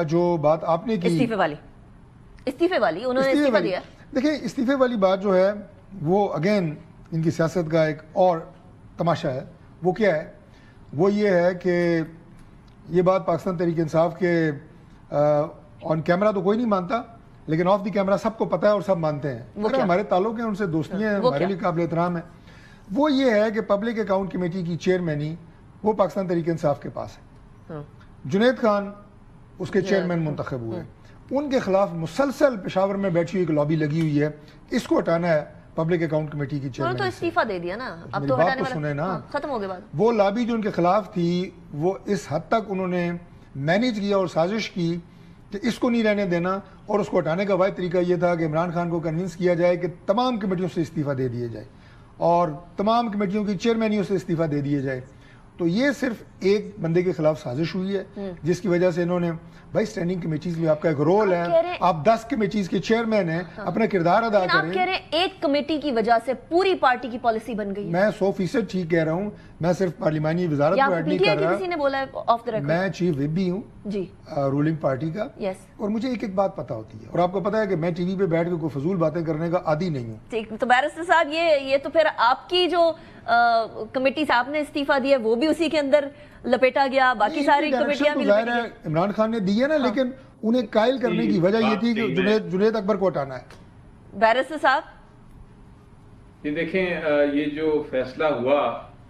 جو بات آپ نے کی استعفے والی انہوں نے استعفا دیا. دیکھیں استعفے والی بات جو ہے وہ اگین ان کی سیاست کا ایک اور تماشا ہے. وہ کیا ہے؟ وہ یہ ہے کہ یہ بات پاکستان تحریک انصاف کے آن کیمرہ تو کوئی نہیں مانتا, لیکن آف دی کیمرہ سب کو پتہ ہے اور سب مانتے ہیں. ہمارے تعلق ہیں ان سے, دوستیاں ہیں, ہمارے لیے قابل احترام ہے. وہ یہ ہے کہ پبلک اکاؤنٹ کمیٹی کی چیئرمینی وہ پاکستان تحریک انصاف کے پاس ہے. جنید خان اس کے چیئرمین منتخب ہوئے. ان کے خلاف مسلسل پشاور میں بیٹھی ہوئی ایک لابی لگی ہوئی ہے, اس کو ہٹانا ہے پبلک اکاؤنٹ کمیٹی کی چیئرمین. تو استعفا دے دیا نا, اب تو بات تو سنیں نا, ختم ہو گئی بات. وہ لابی جو ان کے خلاف تھی وہ اس حد تک انہوں نے مینیج کیا اور سازش کی کہ اس کو نہیں رہنے دینا, اور اس کو ہٹانے کا واحد طریقہ یہ تھا کہ عمران خان کو کنونس کیا جائے کہ تمام کمیٹیوں سے استعفا دے دیے جائے اور تمام کمیٹیوں کی چیئرمینیوں سے استعفا دے دیے جائے. تو یہ صرف ایک بندے کے خلاف سازش ہوئی ہے جس کی وجہ سے انہوں نے, بھائی سٹینڈنگ کمیٹیز میں آپ کا ایک رول ہے, آپ 10 کمیٹیز کے چیئرمین ہیں, اپنا کردار ادا کریں. آپ کہہ رہے ہیں ایک کمیٹی کی وجہ سے پوری پارٹی کی پالیسی بن گئی. میں 100% ٹھیک کہہ رہا ہوں, میں صرف پارلیمانی وزارت کو ایڈ نہیں کر رہا. کسی نے بولا ہے آف دی ریکارڈ, میں چیف وپ بھی ہوں جی رولنگ پارٹی کا, اور مجھے ایک بات پتہ ہوتی ہے, اور آپ کو پتہ ہے کہ میں ٹی وی پہ بیٹھ کے کوئی فضول باتیں کرنے کا عادی نہیں ہوں. ٹھیک, تو بیرسٹر صاحب یہ تو پھر آپ کی جو کمیٹی سے آپ نے استعفا دیا وہ بھی اسی کے اندر لپیٹا گیا, باقی ساری کمیٹیاں بھی لپیٹی گئی. عمران خان نے دی ہے نا, لیکن انہیں قائل کرنے کی وجہ یہ تھی کہ جنید اکبر کو ہٹانا ہے. بیرسٹر صاحب یہ دیکھیں, یہ جو فیصلہ ہوا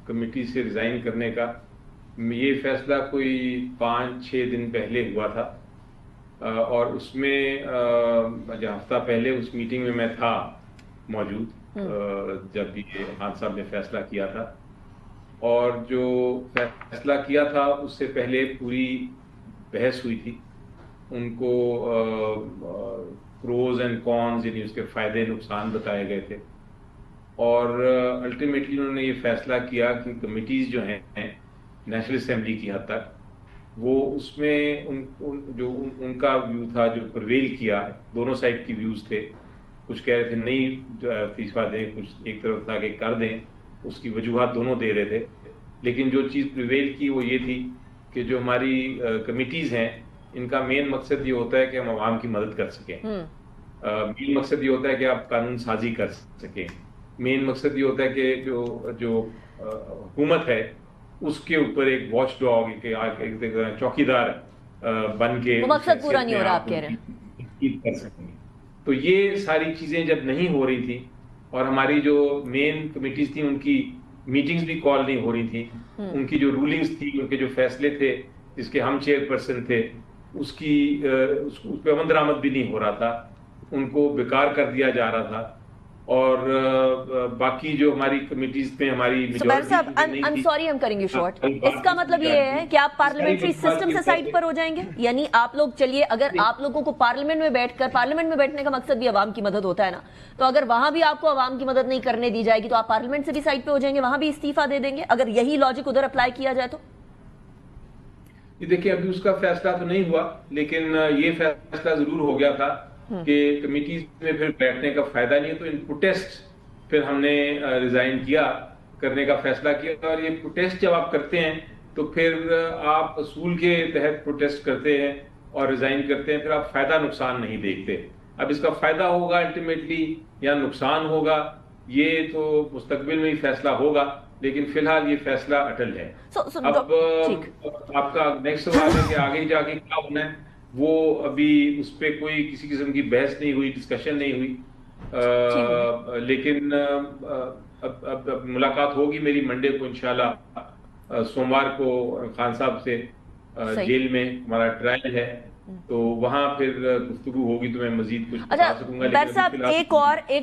کمیٹی سے ریزائن کرنے کا, یہ فیصلہ کوئی 5-6 دن پہلے ہوا تھا, اور اس میں ہفتہ پہلے اس میٹنگ میں میں تھا موجود جب یہ خان صاحب نے فیصلہ کیا تھا. اور جو فیصلہ کیا تھا اس سے پہلے پوری بحث ہوئی تھی, ان کو پروز اینڈ کونز یعنی اس کے فائدے نقصان بتائے گئے تھے, اور الٹیمیٹلی انہوں نے یہ فیصلہ کیا کہ کمیٹیز جو ہیں نیشنل اسمبلی کی حد تک, وہ اس میں ان کا ویو تھا جو پرویل کیا, دونوں سائڈ کی ویوز تھے. کچھ کہہ رہے تھے نہیں استعفا دیں, کچھ ایک طرف تھا کہ کر دیں, اس کی وجوہات دونوں دے رہے تھے. لیکن جو چیز پریویل کی وہ یہ تھی کہ جو ہماری کمیٹیز ہیں ان کا مین مقصد یہ ہوتا ہے کہ ہم عوام کی مدد کر سکیں, مین مقصد یہ ہوتا ہے کہ آپ قانون سازی کر سکیں, مین مقصد یہ ہوتا ہے کہ جو حکومت ہے اس کے اوپر ایک واچ ڈاگ, چوکیدار بن کے مقصد پورا نہیں ہو رہا آپ کہہ رہے ہیں کر سکیں. تو یہ ساری چیزیں جب نہیں ہو رہی تھی اور ہماری جو مین کمیٹیز تھیں ان کی میٹنگز بھی کال نہیں ہو رہی تھی, ان کی جو رولنگز تھی, ان کے جو فیصلے تھے جس کے ہم چیئرپرسن تھے اس پہ عمل درآمد بھی نہیں ہو رہا تھا, ان کو بیکار کر دیا جا رہا تھا. اور باقی جو ہماری کمیٹیز میں ہماری سوری ہم کریں گے شارٹ, اس کا مطلب یہ ہے کہ آپ پارلیمنٹری سسٹم سے سائڈ پر ہو جائیں گے, یعنی آپ لوگ چلیے اگر آپ لوگوں کو پارلیمنٹ میں بیٹھ کر, پارلیمنٹ میں بیٹھنے کا مقصد بھی عوام کی مدد ہوتا ہے نا, تو اگر وہاں بھی آپ کو عوام کی مدد نہیں کرنے دی جائے گی تو آپ پارلیمنٹ سے بھی سائڈ پہ ہو جائیں گے, وہاں بھی استعفا دے دیں گے, اگر یہی لاجک ادھر اپلائی کیا جائے تو. یہ دیکھیں ابھی اس کا فیصلہ تو نہیں ہوا, لیکن یہ فیصلہ ضرور ہو گیا تھا کہ کمیٹیز میں پھر بیٹھنے کا فائدہ نہیں ہے. تو ان پروٹیسٹ پھر ہم نے ریزائن کیا, کرنے کا فیصلہ کیا, اور یہ پروٹیسٹ جب آپ کرتے ہیں تو پھر آپ اصول کے تحت پروٹیسٹ کرتے ہیں اور ریزائن کرتے ہیں, پھر آپ فائدہ نقصان نہیں دیکھتے. اب اس کا فائدہ ہوگا الٹیمیٹلی یا نقصان ہوگا یہ تو مستقبل میں ہی فیصلہ ہوگا, لیکن فی الحال یہ فیصلہ اٹل ہے. اب آپ کا نیکسٹ سوال ہے کہ آگے جا کے کیا ہونا ہے, وہ ابھی اس پہ کوئی کسی قسم کی بحث نہیں ہوئی, ڈسکشن نہیں ہوئی, لیکن اب ملاقات ہوگی میری منڈے کو انشاءاللہ. سوموار کو خان صاحب سے جیل میں ہمارا ٹرائل ہے, تو وہاں پھر گفتگو ہوگی تو میں مزید کچھ بتا سکوں گا. بیر صاحب ایک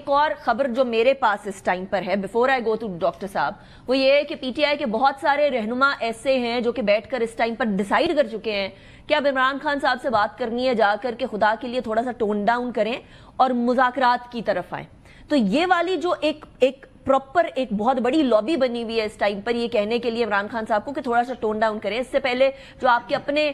اور خبر جو میرے پاس اس ٹائم پر ہے before I go to doctor صاحب, وہ یہ ہے کہ پی ٹی آئی کے بہت سارے رہنما ایسے ہیں جو کہ بیٹھ کر اس ٹائم پر ڈیسائیڈ کر چکے ہیں کہ اب عمران خان صاحب سے بات کرنی ہے, جا کر کے خدا کے لیے تھوڑا سا ٹون ڈاؤن کریں اور مذاکرات کی طرف آئیں. تو یہ والی جو ایک پراپر ایک بہت بڑی لابی بنی ہوئی ہے اس ٹائم پر یہ کہنے کے لیے عمران خان صاحب کو کہ تھوڑا سا ٹون ڈاؤن کریں. اس سے پہلے جو آپ کے اپنے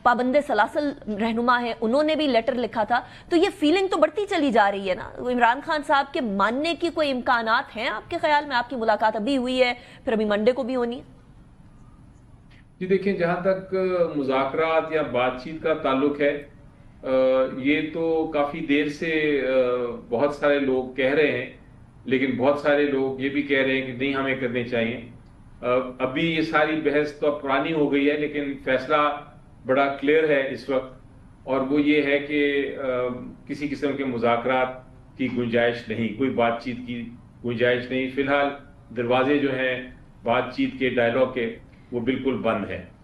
پابند سلاسل رہنما ہیں انہوں نے بھی لیٹر لکھا تھا. تو یہ فیلنگ تو بڑھتی چلی جا رہی ہے نا, عمران خان صاحب کے ماننے کی کوئی امکانات ہیں آپ کے خیال میں؟ آپ کی ملاقات ابھی ہوئی ہے, پھر ابھی منڈے کو بھی ہونی ہے. جی دیکھیں، جہاں تک مذاکرات یا بات چیت کا تعلق ہے، یہ تو کافی دیر سے بہت سارے لوگ کہہ رہے ہیں، لیکن بہت سارے لوگ یہ بھی کہہ رہے ہیں کہ نہیں، ہمیں کرنے چاہیے۔ ابھی یہ ساری بحث تو پرانی ہو گئی ہے، لیکن فیصلہ بڑا کلیئر ہے اس وقت، اور وہ یہ ہے کہ کسی قسم کے مذاکرات کی گنجائش نہیں، کوئی بات چیت کی گنجائش نہیں۔ فی الحال دروازے جو ہیں بات چیت کے، ڈائلاگ کے، وہ بالکل بند ہے۔